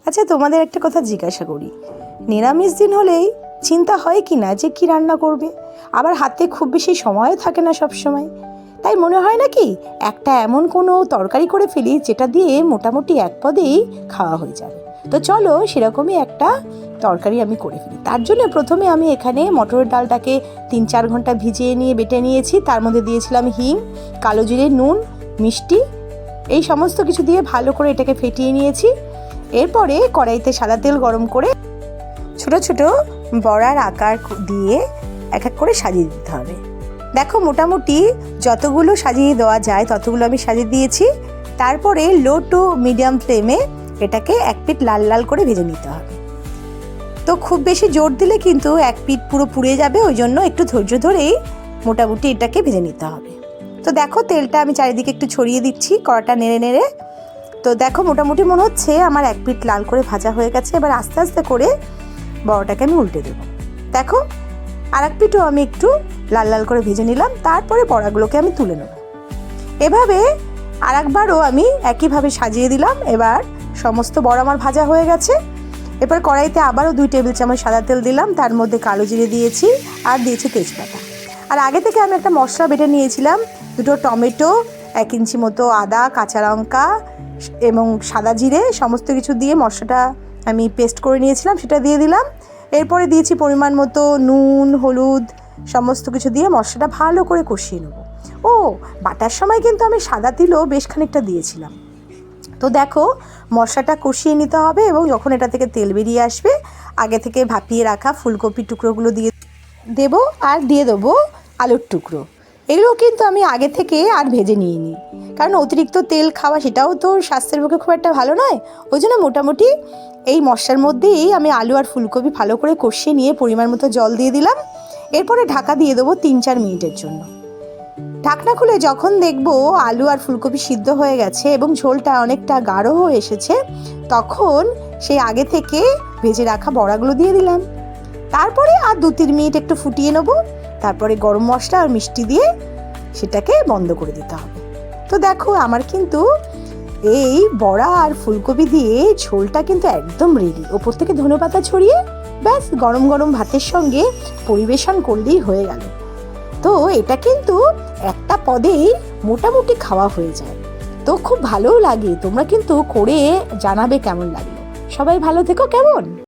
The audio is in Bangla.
আচ্ছা, তোমাদের একটা কথা জিজ্ঞাসা করি, নিরামিষ দিন হলেই চিন্তা হয় কি না যে কি রান্না করবে? আবার হাতে খুব বেশি সময়ও থাকে না সব সময়। তাই মনে হয় না কি একটা এমন কোনো তরকারি করে ফেলি যেটা দিয়ে মোটামুটি এক পদেই খাওয়া হয়ে যাবে। তো চলো সেরকমই একটা তরকারি আমি করে ফেলি। তার জন্য প্রথমে আমি এখানে মটরের ডালটাকে 3-4 ঘন্টা ভিজিয়ে নিয়ে বেটে নিয়েছি। তার মধ্যে দিয়েছিলাম হিং, কালো জিরে, নুন, মিষ্টি, এই সমস্ত কিছু দিয়ে ভালো করে এটাকে ফেটিয়ে নিয়েছি। এরপরে কড়াইতে সাদা তেল গরম করে ছোট ছোট বড়ার আকার দিয়ে এক এক করে সাজিয়ে দিতে হবে। দেখো মোটামুটি যতগুলো সাজিয়ে দেওয়া যায় ততগুলো আমি সাজিয়ে দিয়েছি। তারপরে লো টু মিডিয়াম ফ্লেমে এটাকে এক পিঠ লাল লাল করে ভেজে নিতে হবে। তো খুব বেশি জোর দিলে কিন্তু এক পিঠ পুরো পুড়ে যাবে, ওই জন্য একটু ধৈর্য ধরেই মোটামুটি এটাকে ভেজে নিতে হবে। তো দেখো তেলটা আমি চারিদিকে একটু ছড়িয়ে দিচ্ছি কড়াটা নেড়ে নেড়ে। তো দেখো মোটামুটি মনে হচ্ছে আমার এক পিঠ লাল করে ভাজা হয়ে গেছে। এবার আস্তে আস্তে করে বড়াটাকে আমি উল্টে দেবো। দেখো আর এক পিঠও আমি একটু লাল লাল করে ভেজে নিলাম। তারপরে বড়াগুলোকে আমি তুলে নেব। এভাবে আর একবারও আমি একইভাবে সাজিয়ে দিলাম। এবার সমস্ত বড়া আমার ভাজা হয়ে গেছে। এবার কড়াইতে আবারও 2 টেবিল চামচ সাদা তেল দিলাম। তার মধ্যে কালো জিরে দিয়েছি আর দিয়েছি তেজপাতা। আর আগে থেকে আমি একটা মশলা বেটে নিয়েছিলাম, 2টো টমেটো, 1 ইঞ্চি মতো আদা, কাঁচা লঙ্কা এবং সাদা জিরে সমস্ত কিছু দিয়ে মশলাটা আমি পেস্ট করে নিয়েছিলাম, সেটা দিয়ে দিলাম। এরপরে দিয়েছি পরিমাণ মতো নুন, হলুদ, সমস্ত কিছু দিয়ে মশলাটা ভালো করে কষিয়ে নেব। ও বাটার সময় কিন্তু আমি সাদা তিলও বেশ খানিকটা দিয়েছিলাম। তো দেখো মশলাটা কষিয়ে নিতে হবে এবং যখন এটা থেকে তেল বেরিয়ে আসবে আগে থেকে ভাপিয়ে রাখা ফুলকপির টুকরোগুলো দিয়ে দেবো আর দিয়ে দেবো আলুর টুকরো। এগুলো কিন্তু আমি আগে থেকে আর ভেজে নিয়ে নিই, কারণ অতিরিক্ত তেল খাওয়া সেটাও তো স্বাস্থ্যের পক্ষে খুব একটা ভালো নয়। ওই জন্য মোটামুটি এই মশলার মধ্যেই আমি আলু আর ফুলকপি ভালো করে কষিয়ে নিয়ে পরিমাণ মতো জল দিয়ে দিলাম। এরপরে ঢাকা দিয়ে দেবো 3-4 মিনিটের জন্য। ঢাকনা খুলে যখন দেখবো আলু আর ফুলকপি সিদ্ধ হয়ে গেছে এবং ঝোলটা অনেকটা গাঢ় হয়ে এসেছে, তখন সেই আগে থেকে ভেজে রাখা বড়াগুলো দিয়ে দিলাম। তারপরে আর 2-3 মিনিট একটু ফুটিয়ে নেবো। তারপরে গরম মশলা আর মিষ্টি দিয়ে সেটাকে বন্ধ করে দিতে হবে। তো দেখো আমার কিন্তু এই বড়া আর ফুলকপি দিয়ে ঝোলটা কিন্তু একদম রেডি। ওপর থেকে ধনেপাতা ছড়িয়ে ব্যাস গরম গরম ভাতের সঙ্গে পরিবেশন করলেই হয়ে গেল। তো এটা কিন্তু একটা পদেই মোটামুটি খাওয়া হয়ে যায়। তো খুব ভালোও লাগে। তোমরা কিন্তু করে জানাবে কেমন লাগলো। সবাই ভালো থেকো। কেমন?